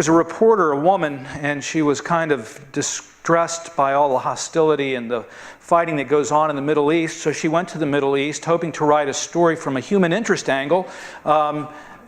was a reporter, a woman, and she was kind of distressed by all the hostility and the fighting that goes on in the Middle East. So she went to the Middle East hoping to write a story from a human interest angle.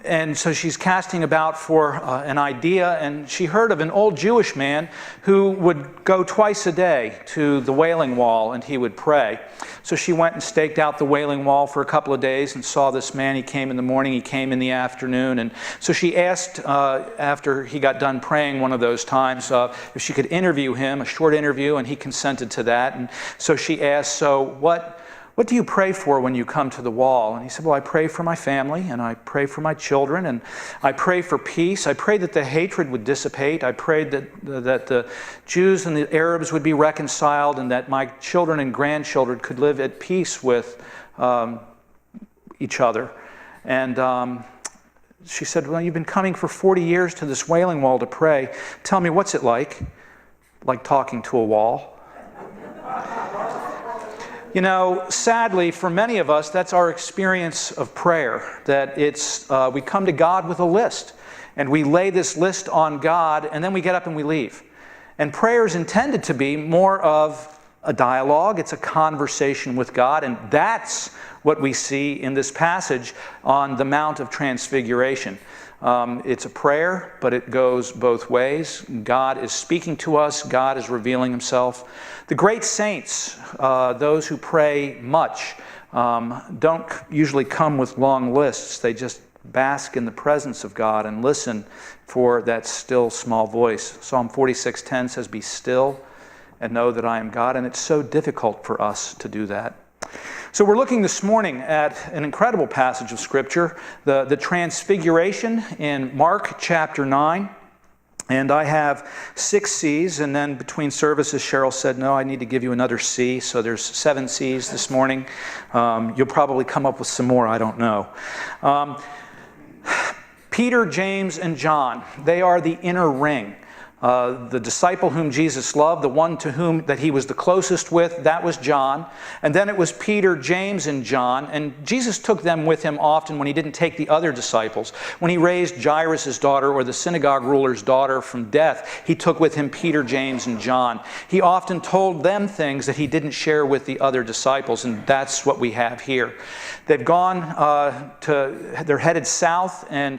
And so she's casting about for an idea, and she heard of an old Jewish man who would go twice a day to the Wailing Wall and he would pray. So she went and staked out the Wailing Wall for a couple of days and saw this man. He came in the morning, he came in the afternoon. And so she asked, after he got done praying one of those times, if she could interview him, a short interview, and he consented to that. And so she asked, so what do you pray for when you come to the wall? And he said, well, I pray for my family, and I pray for my children, and I pray for peace. I pray that the hatred would dissipate. I prayed that the Jews and the Arabs would be reconciled, and that my children and grandchildren could live at peace with each other. And she said, well, you've been coming for 40 years to this Wailing Wall to pray. Tell me, what's it like? Like talking to a wall? You know, sadly, for many of us, that's our experience of prayer, that it's we come to God with a list, and we lay this list on God, and then we get up and we leave. And prayer is intended to be more of a dialogue. It's a conversation with God, and that's what we see in this passage on the Mount of Transfiguration. It's a prayer, but it goes both ways. God is speaking to us. God is revealing himself. The great saints, those who pray much, don't usually come with long lists. They just bask in the presence of God and listen for that still small voice. Psalm 46:10 says, be still and know that I am God. And it's so difficult for us to do that. So we're looking this morning at an incredible passage of Scripture, the Transfiguration in Mark chapter 9. And I have 6 C's, and then between services, Cheryl said, no, I need to give you another C. So there's 7 C's this morning. You'll probably come up with some more, I don't know. Peter, James, and John, they are the inner ring. The disciple whom Jesus loved, the one to whom that he was the closest with, that was John. And then it was Peter, James, and John. And Jesus took them with him often when he didn't take the other disciples. When he raised Jairus' daughter or the synagogue ruler's daughter from death, he took with him Peter, James, and John. He often told them things that he didn't share with the other disciples, and that's what we have here. They've gone they're headed south, and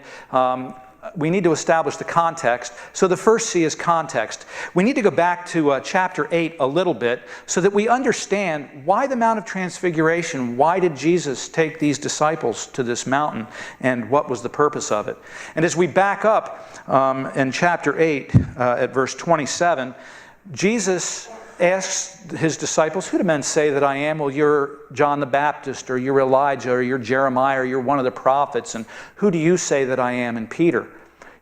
we need to establish the context. So the first C is context. We need to go back to chapter 8 a little bit so that we understand why the Mount of Transfiguration. Why did Jesus take these disciples to this mountain, and what was the purpose of it? And as we back up in chapter 8 at verse 27, Jesus asks his disciples, who do men say that I am? Well, you're John the Baptist, or you're Elijah, or you're Jeremiah, or you're one of the prophets. And who do you say that I am? And Peter,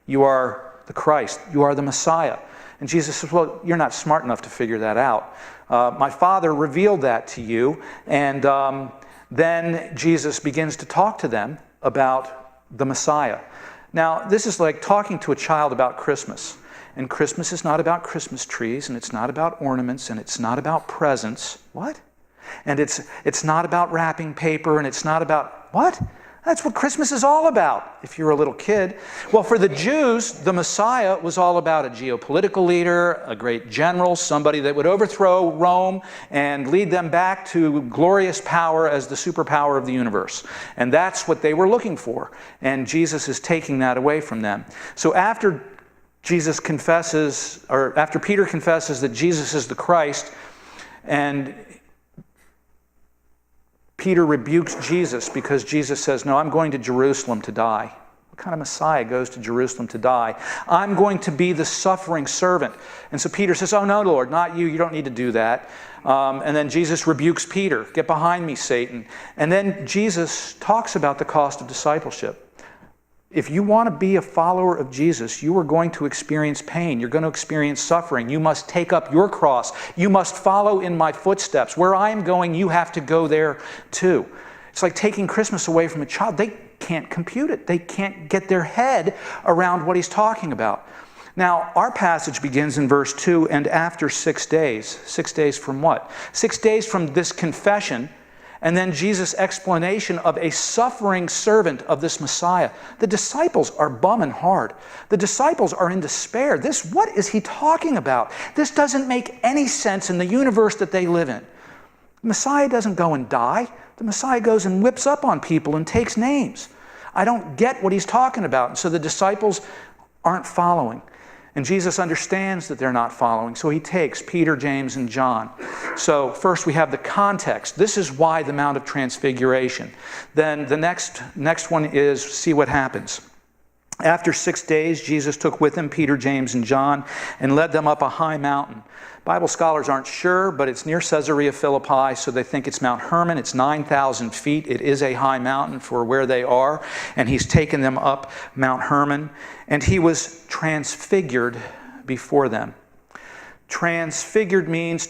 you are the Christ. You are the Messiah. And Jesus says, well, you're not smart enough to figure that out. My Father revealed that to you. And then Jesus begins to talk to them about the Messiah. Now, this is like talking to a child about Christmas. And Christmas is not about Christmas trees, and it's not about ornaments, and it's not about presents. What? And it's not about wrapping paper, and it's not about, what? That's what Christmas is all about, if you're a little kid. Well, for the Jews, the Messiah was all about a geopolitical leader, a great general, somebody that would overthrow Rome and lead them back to glorious power as the superpower of the universe. And that's what they were looking for. And Jesus is taking that away from them. So after Peter confesses that Jesus is the Christ, and Peter rebukes Jesus because Jesus says, no, I'm going to Jerusalem to die. What kind of Messiah goes to Jerusalem to die? I'm going to be the suffering servant. And so Peter says, oh no, Lord, not you. You don't need to do that. And then Jesus rebukes Peter. Get behind me, Satan. And then Jesus talks about the cost of discipleship. If you want to be a follower of Jesus, you are going to experience pain. You're going to experience suffering. You must take up your cross. You must follow in my footsteps. Where I am going, you have to go there too. It's like taking Christmas away from a child. They can't compute it. They can't get their head around what he's talking about. Now, our passage begins in verse 2, and after 6 days. 6 days from what? 6 days from this confession. And then Jesus' explanation of a suffering servant of this Messiah. The disciples are bumming hard. The disciples are in despair. What is he talking about? This doesn't make any sense in the universe that they live in. The Messiah doesn't go and die. The Messiah goes and whips up on people and takes names. I don't get what he's talking about. And so the disciples aren't following. And Jesus understands that they're not following, so he takes Peter, James, and John. So first we have the context. This is why the Mount of Transfiguration. Then the next one is, see what happens. After 6 days, Jesus took with him Peter, James, and John and led them up a high mountain. Bible scholars aren't sure, but it's near Caesarea Philippi, so they think it's Mount Hermon. It's 9,000 feet. It is a high mountain for where they are, and he's taken them up Mount Hermon, and he was transfigured before them. Transfigured means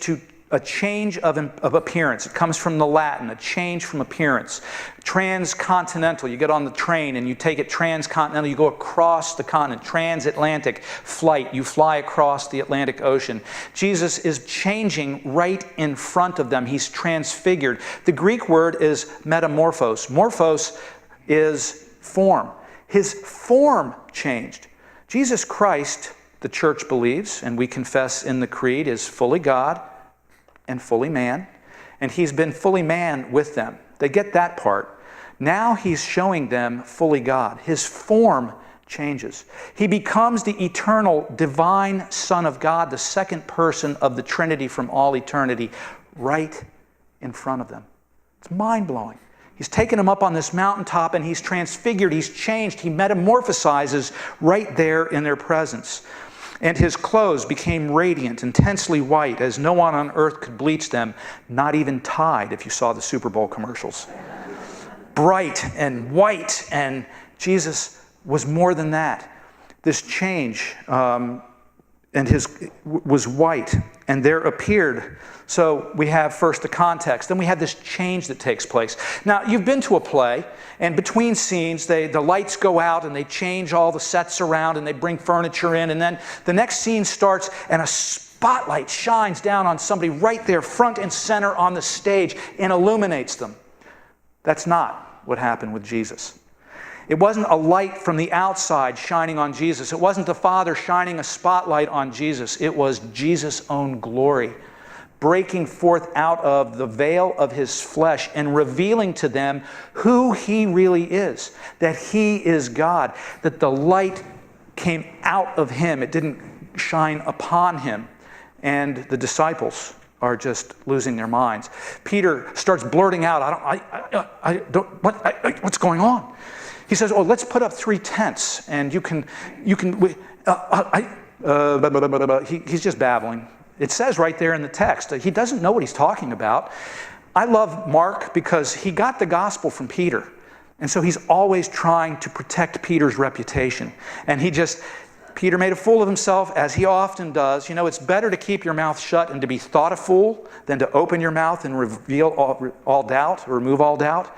a change of appearance. It comes from the Latin, a change from appearance. Transcontinental, you get on the train and you take it transcontinental, you go across the continent. Transatlantic flight, you fly across the Atlantic Ocean. Jesus is changing right in front of them. He's transfigured. The Greek word is metamorphos. Morphos is form. His form changed. Jesus Christ, the church believes, and we confess in the creed, is fully God and fully man, and he's been fully man with them. They get that part. Now he's showing them fully God. His form changes. He becomes the eternal, divine Son of God, the second person of the Trinity from all eternity, right in front of them. It's mind-blowing. He's taken them up on this mountaintop and he's transfigured, he's changed, he metamorphosizes right there in their presence. And his clothes became radiant, intensely white, as no one on earth could bleach them, not even Tide, if you saw the Super Bowl commercials. Bright and white, and Jesus was more than that. This change, and his was white, and there appeared. So we have first the context, then we have this change that takes place. Now, you've been to a play, and between scenes, the lights go out and they change all the sets around and they bring furniture in, and then the next scene starts and a spotlight shines down on somebody right there, front and center on the stage, and illuminates them. That's not what happened with Jesus. It wasn't a light from the outside shining on Jesus. It wasn't the Father shining a spotlight on Jesus. It was Jesus' own glory breaking forth out of the veil of his flesh and revealing to them who he really is, that he is God, that the light came out of him. It didn't shine upon him. And the disciples are just losing their minds. Peter starts blurting out, what's going on? He says, let's put up 3 tents, and he's just babbling. It says right there in the text that he doesn't know what he's talking about. I love Mark because he got the gospel from Peter. And so he's always trying to protect Peter's reputation. And Peter made a fool of himself, as he often does. You know, it's better to keep your mouth shut and to be thought a fool than to open your mouth and reveal all doubt, or remove all doubt.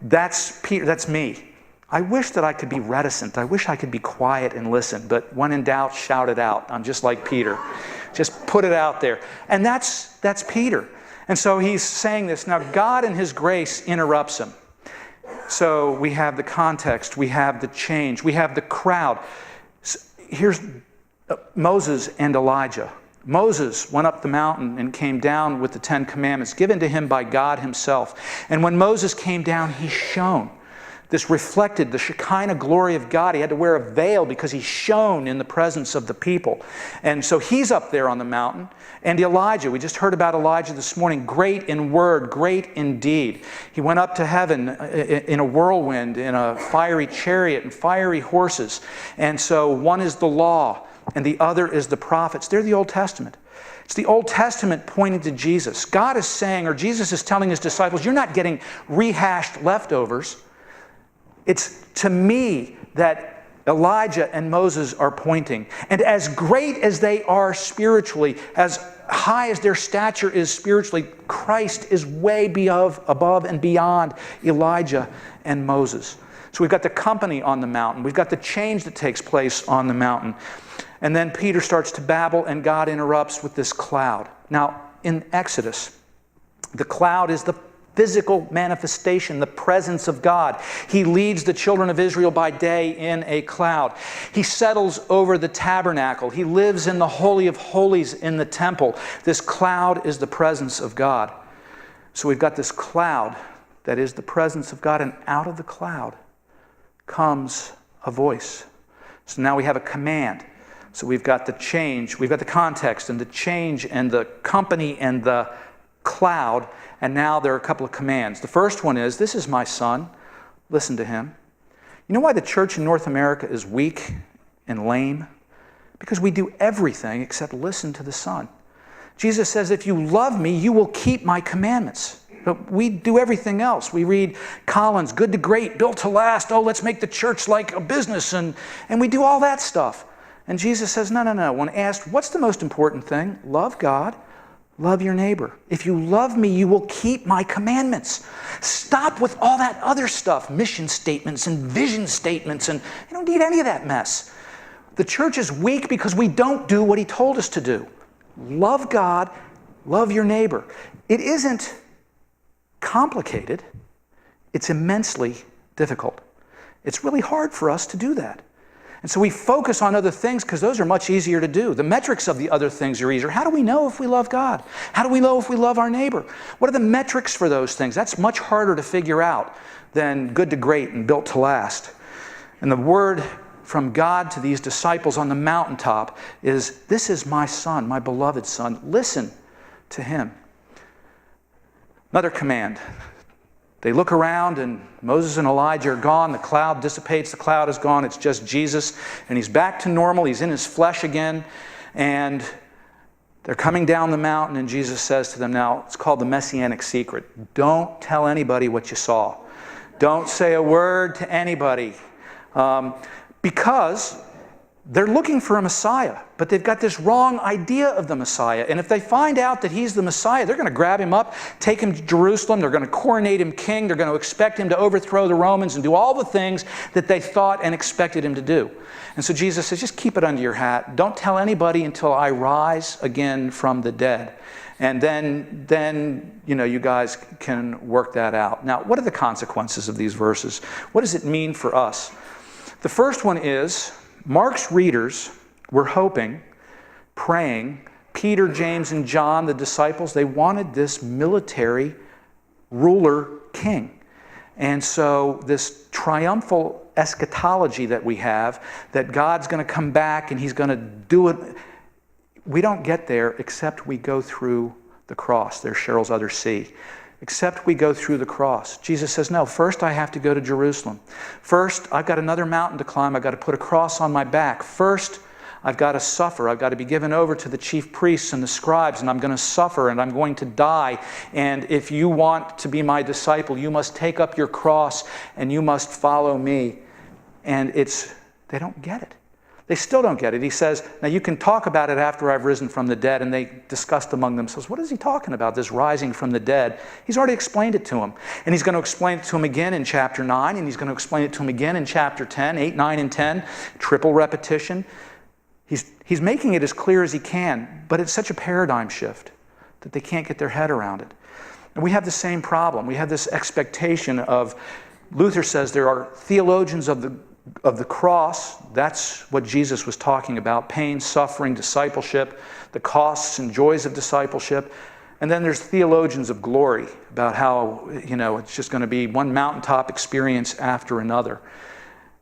That's Peter. That's me. I wish that I could be reticent. I wish I could be quiet and listen. But when in doubt, shout it out. I'm just like Peter. Just put it out there. And that's Peter. And so he's saying this. Now, God in his grace interrupts him. So we have the context. We have the change. We have the crowd. Here's Moses and Elijah. Moses went up the mountain and came down with the 10 Commandments given to him by God himself. And when Moses came down, he shone. This reflected the Shekinah glory of God. He had to wear a veil because he shone in the presence of the people. And so he's up there on the mountain. And Elijah, we just heard about Elijah this morning, great in word, great in deed. He went up to heaven in a whirlwind, in a fiery chariot and fiery horses. And so one is the law and the other is the prophets. They're the Old Testament. It's the Old Testament pointing to Jesus. God is saying, or Jesus is telling his disciples, you're not getting rehashed leftovers. It's to me that Elijah and Moses are pointing. And as great as they are spiritually, as high as their stature is spiritually, Christ is way above and beyond Elijah and Moses. So we've got the company on the mountain. We've got the change that takes place on the mountain. And then Peter starts to babble, and God interrupts with this cloud. Now, in Exodus, the cloud is the physical manifestation, the presence of God. He leads the children of Israel by day in a cloud. He settles over the tabernacle. He lives in the Holy of Holies in the temple. This cloud is the presence of God. So we've got this cloud that is the presence of God, and out of the cloud comes a voice. So now we have a command. So we've got the change, we've got the context and the change and the company and the cloud, and now there are a couple of commands. The first one is, this is my son, listen to him. You know why the church in North America is weak and lame? Because we do everything except listen to the Son. Jesus says, if you love me, you will keep my commandments. But we do everything else. We read Collins, good to great, built to last. Oh, let's make the church like a business. And we do all that stuff. And Jesus says, no. When asked, what's the most important thing? Love God, love your neighbor. If you love me, you will keep my commandments. Stop with all that other stuff, mission statements and vision statements, and you don't need any of that mess. The church is weak because we don't do what he told us to do. Love God, love your neighbor. It isn't complicated. It's immensely difficult. It's really hard for us to do that. And so we focus on other things because those are much easier to do. The metrics of the other things are easier. How do we know if we love God? How do we know if we love our neighbor? What are the metrics for those things? That's much harder to figure out than good to great and built to last. And the word from God to these disciples on the mountaintop is, this is my son, my beloved son. Listen to him. Another command. They look around and Moses and Elijah are gone. The cloud dissipates. The cloud is gone. It's just Jesus. And he's back to normal. He's in his flesh again. And they're coming down the mountain, and Jesus says to them, now, it's called the Messianic secret. Don't tell anybody what you saw. Don't say a word to anybody. Because they're looking for a Messiah, but they've got this wrong idea of the Messiah. And if they find out that he's the Messiah, they're going to grab him up, take him to Jerusalem, they're going to coronate him king, they're going to expect him to overthrow the Romans and do all the things that they thought and expected him to do. And so Jesus says, just keep it under your hat. Don't tell anybody until I rise again from the dead. And then you guys can work that out. Now, what are the consequences of these verses? What does it mean for us? The first one is, Mark's readers were hoping, praying, Peter, James, and John, the disciples, they wanted this military ruler king. And so this triumphal eschatology that we have, that God's going to come back and he's going to do it, we don't get there except we go through the cross. There's Cheryl's other C. Except we go through the cross. Jesus says, no, first I have to go to Jerusalem. First, I've got another mountain to climb. I've got to put a cross on my back. First, I've got to suffer. I've got to be given over to the chief priests and the scribes, and I'm going to suffer, and I'm going to die. And if you want to be my disciple, you must take up your cross, and you must follow me. And they don't get it. They still don't get it. He says, now you can talk about it after I've risen from the dead. And they discussed among themselves, what is he talking about, this rising from the dead? He's already explained it to them. And he's going to explain it to them again in chapter 9. And he's going to explain it to them again in chapter 10, 8, 9, and 10. Triple repetition. He's making it as clear as he can. But it's such a paradigm shift that they can't get their head around it. And we have the same problem. We have this expectation of, Luther says there are theologians of the cross. That's what Jesus was talking about. Pain, suffering, discipleship, the costs and joys of discipleship. And then there's theologians of glory about how, it's just going to be one mountaintop experience after another.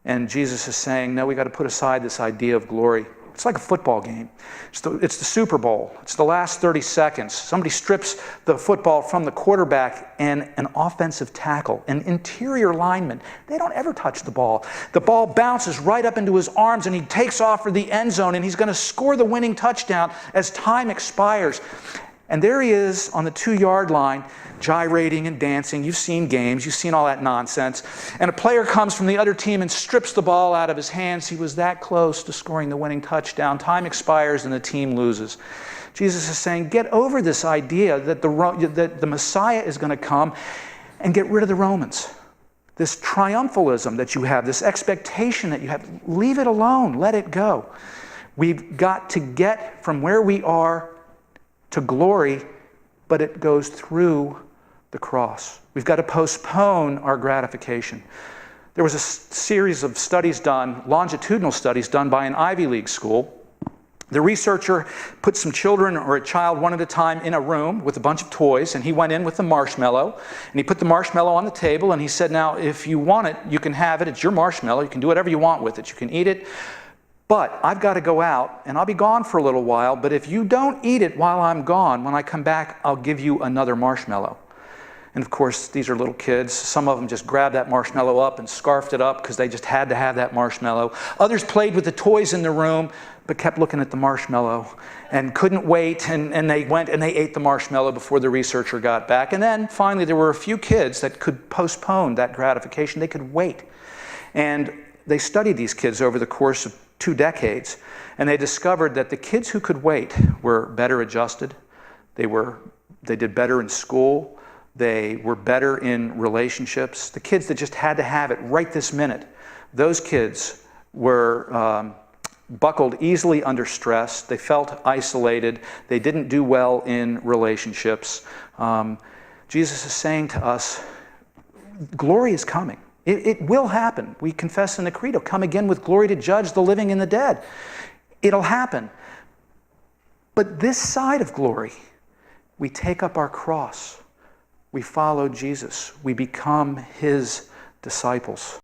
And Jesus is saying, no, we got to put aside this idea of glory. It's like a football game. It's the Super Bowl. It's the last 30 seconds. Somebody strips the football from the quarterback, and an offensive tackle, an interior lineman, they don't ever touch the ball. The ball bounces right up into his arms, and he takes off for the end zone, and he's going to score the winning touchdown as time expires. And there he is on the 2-yard line, gyrating and dancing. You've seen games. You've seen all that nonsense. And a player comes from the other team and strips the ball out of his hands. He was that close to scoring the winning touchdown. Time expires and the team loses. Jesus is saying, get over this idea that the Messiah is going to come and get rid of the Romans. This triumphalism that you have, this expectation that you have, leave it alone. Let it go. We've got to get from where we are to glory, but it goes through the cross. We've got to postpone our gratification. There was a series of studies done, longitudinal studies done by an Ivy League school. The researcher put some children or a child one at a time in a room with a bunch of toys, and he went in with the marshmallow, and he put the marshmallow on the table, and he said, now, if you want it, you can have it. It's your marshmallow. You can do whatever you want with it. You can eat it. But I've got to go out, and I'll be gone for a little while, but if you don't eat it while I'm gone, when I come back, I'll give you another marshmallow. And of course, these are little kids. Some of them just grabbed that marshmallow up and scarfed it up because they just had to have that marshmallow. Others played with the toys in the room, but kept looking at the marshmallow and couldn't wait, and they went and they ate the marshmallow before the researcher got back. And then finally, there were a few kids that could postpone that gratification. They could wait. And they studied these kids over the course of 2 decades, and they discovered that the kids who could wait were better adjusted. They did better in school. They were better in relationships. The kids that just had to have it right this minute, those kids were buckled easily under stress. They felt isolated. They didn't do well in relationships. Jesus is saying to us, glory is coming. It will happen. We confess in the Creed, he'll come again with glory to judge the living and the dead. It'll happen. But this side of glory, we take up our cross. We follow Jesus. We become his disciples.